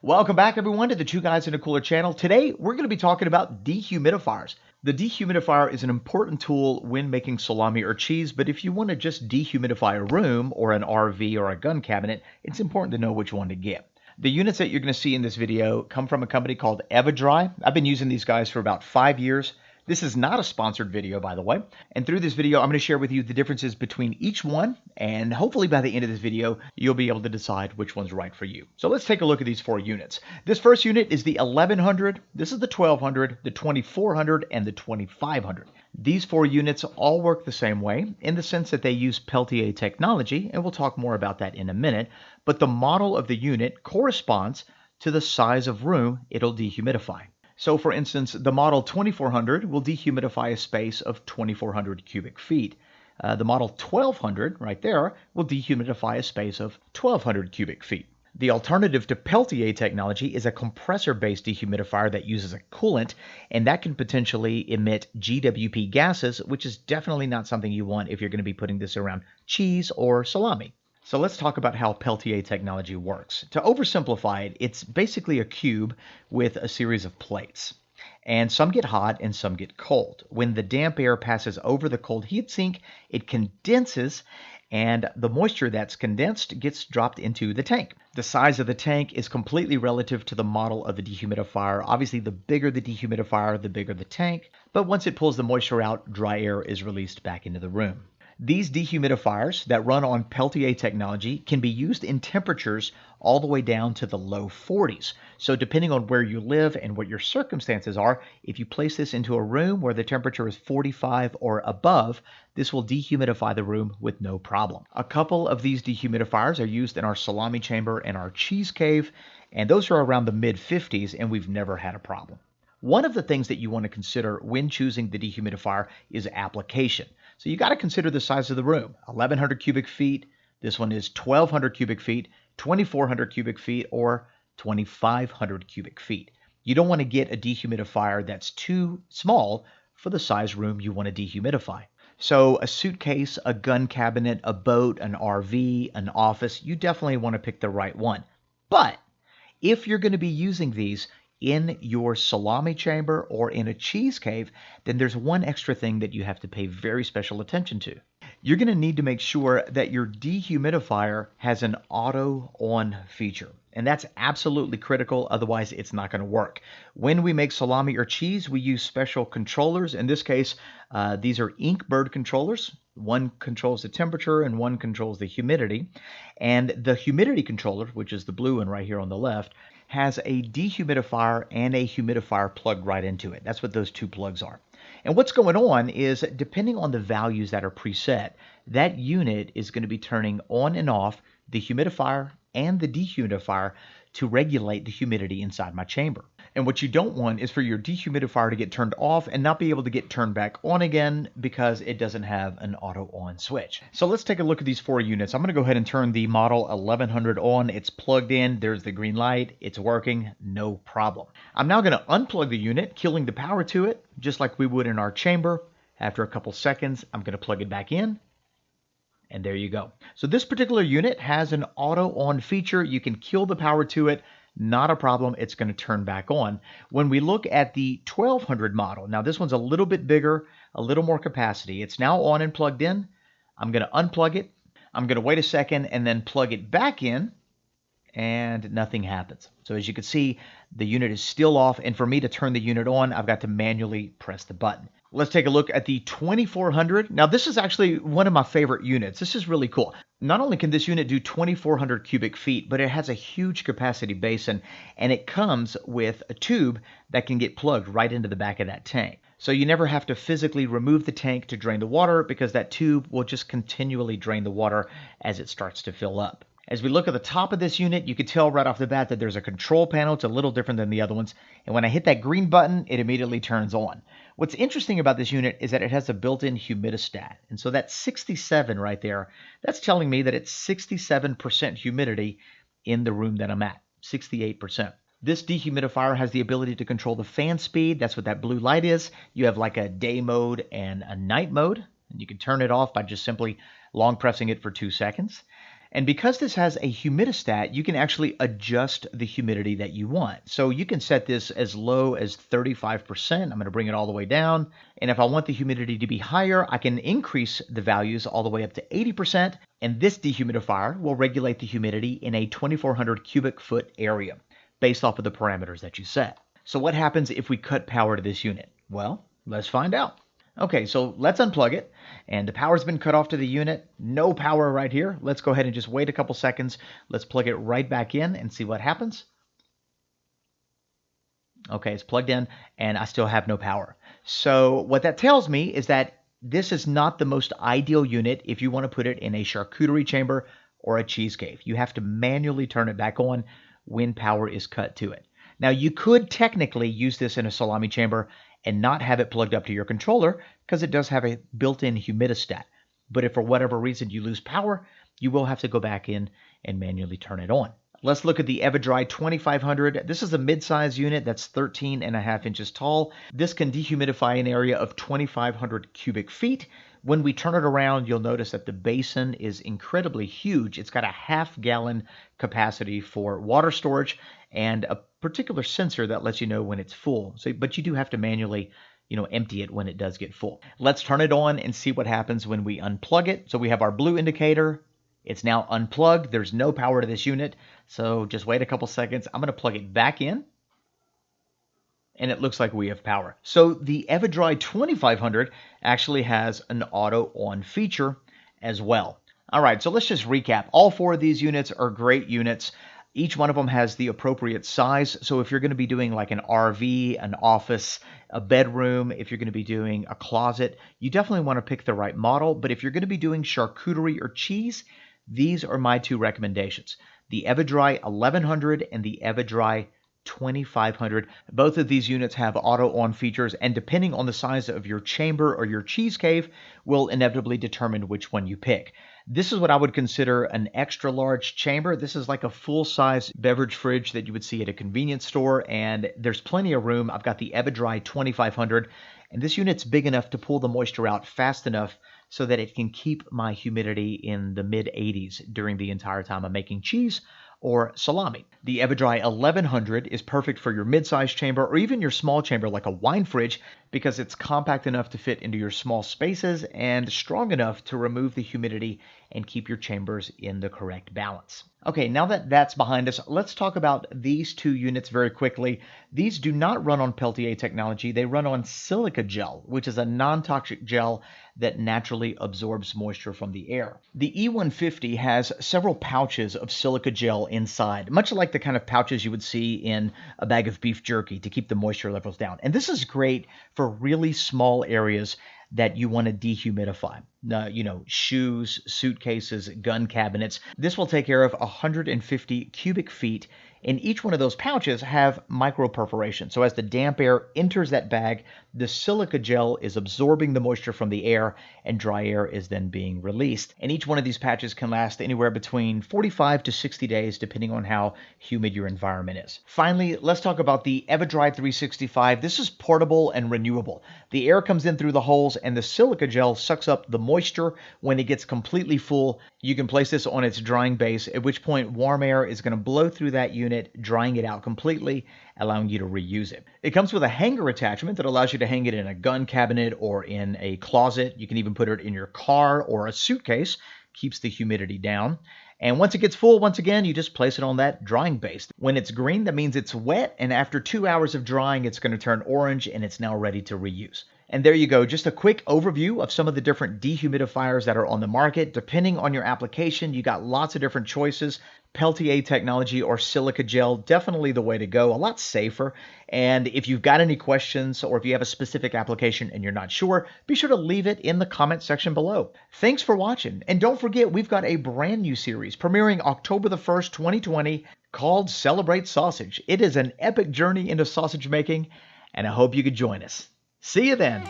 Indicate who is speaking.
Speaker 1: Welcome back, everyone, to the Two Guys in a Cooler channel. Today, we're going to be talking about dehumidifiers. The dehumidifier is an important tool when making salami or cheese, but if you want to just dehumidify a room or an RV or a gun cabinet, it's important to know which one to get. The units that you're going to see in this video come from a company called EvaDry. I've been using these guys for about 5 years. This is not a sponsored video, by the way. And through this video, I'm going to share with you the differences between each one. And hopefully by the end of this video, you'll be able to decide which one's right for you. So let's take a look at these 4 units. This first unit is the 1100. This is the 1200, the 2400, and the 2500. These 4 units all work the same way in the sense that they use Peltier Technology, and we'll talk more about that in a minute. But the model of the unit corresponds to the size of room it'll dehumidify. So for instance, the model 2400 will dehumidify a space of 2400 cubic feet. The model 1200 right there will dehumidify a space of 1200 cubic feet. The alternative to Peltier technology is a compressor-based dehumidifier that uses a coolant, and that can potentially emit GWP gases, which is definitely not something you want if you're going to be putting this around cheese or salami. So let's talk about how Peltier technology works. To oversimplify it, it's basically a cube with a series of plates. And some get hot and some get cold. When the damp air passes over the cold heatsink, it condenses, and the moisture that's condensed gets dropped into the tank. The size of the tank is completely relative to the model of the dehumidifier. Obviously, the bigger the dehumidifier, the bigger the tank. But once it pulls the moisture out, dry air is released back into the room. These dehumidifiers that run on Peltier technology can be used in temperatures all the way down to the low 40s. So depending on where you live and what your circumstances are, if you place this into a room where the temperature is 45 or above, this will dehumidify the room with no problem. A couple of these dehumidifiers are used in our salami chamber and our cheese cave, and those are around the mid 50s, and we've never had a problem. One of the things that you want to consider when choosing the dehumidifier is application. So you got to consider the size of the room. 1100 cubic feet. This one is 1200 cubic feet, 2400 cubic feet, or 2500 cubic feet. You don't want to get a dehumidifier that's too small for the size room you want to dehumidify. So a suitcase, a gun cabinet, a boat, an RV, an office, you definitely want to pick the right one. But if you're going to be using these in your salami chamber or in a cheese cave, then there's one extra thing that you have to pay very special attention to. You're going to need to make sure that your dehumidifier has an auto on feature. And that's absolutely critical, otherwise it's not going to work. When we make salami or cheese, we use special controllers. In this case, these are Inkbird controllers. One controls the temperature and one controls the humidity. And the humidity controller, which is the blue one right here on the left, has a dehumidifier and a humidifier plugged right into it. That's what those two plugs are. And what's going on is, depending on the values that are preset, that unit is going to be turning on and off the humidifier and the dehumidifier to regulate the humidity inside my chamber. And what you don't want is for your dehumidifier to get turned off and not be able to get turned back on again because it doesn't have an auto on switch. So let's take a look at these 4 units. I'm going to go ahead and turn the model 1100 on. It's plugged in. There's the green light. It's working. No problem. I'm now going to unplug the unit, killing the power to it, just like we would in our chamber. After a couple seconds, I'm going to plug it back in. And there you go. So this particular unit has an auto on feature. You can kill the power to it. Not a problem. It's going to turn back on. When we look at the 1200 model, now this one's a little bit bigger, a little more capacity. It's now on and plugged in. I'm going to unplug it. I'm going to wait a second and then plug it back in, and nothing happens. So as you can see, the unit is still off, and for me to turn the unit on, I've got to manually press the button. Let's take a look at the 2400. Now this is actually one of my favorite units. This is really cool. Not only can this unit do 2400 cubic feet, but it has a huge capacity basin, and it comes with a tube that can get plugged right into the back of that tank. So you never have to physically remove the tank to drain the water because that tube will just continually drain the water as it starts to fill up. As we look at the top of this unit, you can tell right off the bat that there's a control panel. It's a little different than the other ones. And when I hit that green button, it immediately turns on. What's interesting about this unit is that it has a built-in humidistat. And so that 67 right there, that's telling me that it's 67% humidity in the room that I'm at, 68%. This dehumidifier has the ability to control the fan speed. That's what that blue light is. You have like a day mode and a night mode. And you can turn it off by just simply long pressing it for 2 seconds. And because this has a humidistat, you can actually adjust the humidity that you want. So you can set this as low as 35%. I'm going to bring it all the way down. And if I want the humidity to be higher, I can increase the values all the way up to 80%. And this dehumidifier will regulate the humidity in a 2,400 cubic foot area based off of the parameters that you set. So what happens if we cut power to this unit? Well, let's find out. Okay, so let's unplug it, and the power's been cut off to the unit. No power right here. Let's go ahead and just wait a couple seconds. Let's plug it right back in and see what happens. Okay, it's plugged in, and I still have no power. So what that tells me is that this is not the most ideal unit if you want to put it in a charcuterie chamber or a cheese cave. You have to manually turn it back on when power is cut to it. Now, you could technically use this in a salami chamber and not have it plugged up to your controller because it does have a built-in humidistat. But if for whatever reason you lose power, you will have to go back in and manually turn it on. Let's look at the EverDry 2500. This is a mid-size unit that's 13.5 inches tall. This can dehumidify an area of 2,500 cubic feet. When we turn it around, you'll notice that the basin is incredibly huge. It's got a half-gallon capacity for water storage and a particular sensor that lets you know when it's full. But you do have to manually, empty it when it does get full. Let's turn it on and see what happens when we unplug it. So we have our blue indicator. It's now unplugged. There's no power to this unit. So just wait a couple seconds. I'm going to plug it back in. And it looks like we have power. So the EverDry 2500 actually has an auto on feature as well. All right, so let's just recap. All four of these units are great units. Each one of them has the appropriate size. So if you're going to be doing like an RV, an office, a bedroom, if you're going to be doing a closet, you definitely want to pick the right model. But if you're going to be doing charcuterie or cheese, these are my two recommendations. The EverDry 1100 and the EverDry 2500. Both of these units have auto on features, and depending on the size of your chamber or your cheese cave will inevitably determine which one you pick. This is what I would consider an extra large chamber. This is like a full-size beverage fridge that you would see at a convenience store, and there's plenty of room. I've got the EverDry 2500, and this unit's big enough to pull the moisture out fast enough so that it can keep my humidity in the mid-80s during the entire time I'm making cheese or salami. The EverDry 1100 is perfect for your mid-sized chamber or even your small chamber like a wine fridge because it's compact enough to fit into your small spaces and strong enough to remove the humidity and keep your chambers in the correct balance. Okay, now that that's behind us, let's talk about these two units very quickly. These do not run on Peltier Technology. They run on Silica Gel, which is a non-toxic gel that naturally absorbs moisture from the air. The E150 has several pouches of silica gel inside, much like the kind of pouches you would see in a bag of beef jerky to keep the moisture levels down. And this is great for really small areas that you want to dehumidify. Shoes, suitcases, gun cabinets. This will take care of 150 cubic feet, and each one of those pouches have micro perforations. So as the damp air enters that bag, the silica gel is absorbing the moisture from the air, and dry air is then being released. And each one of these patches can last anywhere between 45 to 60 days, depending on how humid your environment is. Finally, let's talk about the EverDry 365. This is portable and renewable. The air comes in through the holes, and the silica gel sucks up the moisture. When it gets completely full, you can place this on its drying base, at which point warm air is going to blow through that unit, drying it out completely, allowing you to reuse it. It comes with a hanger attachment that allows you to hang it in a gun cabinet or in a closet. You can even put it in your car or a suitcase. Keeps the humidity down. And once it gets full, once again, you just place it on that drying base. When it's green, that means it's wet, and after 2 hours of drying, it's going to turn orange, and it's now ready to reuse. And there you go, just a quick overview of some of the different dehumidifiers that are on the market. Depending on your application, you got lots of different choices. Peltier Technology or Silica Gel, definitely the way to go, a lot safer. And if you've got any questions or if you have a specific application and you're not sure, be sure to leave it in the comment section below. Thanks for watching. And don't forget, we've got a brand new series premiering October the 1st, 2020 called Celebrate Sausage. It is an epic journey into sausage making, and I hope you could join us. See you then.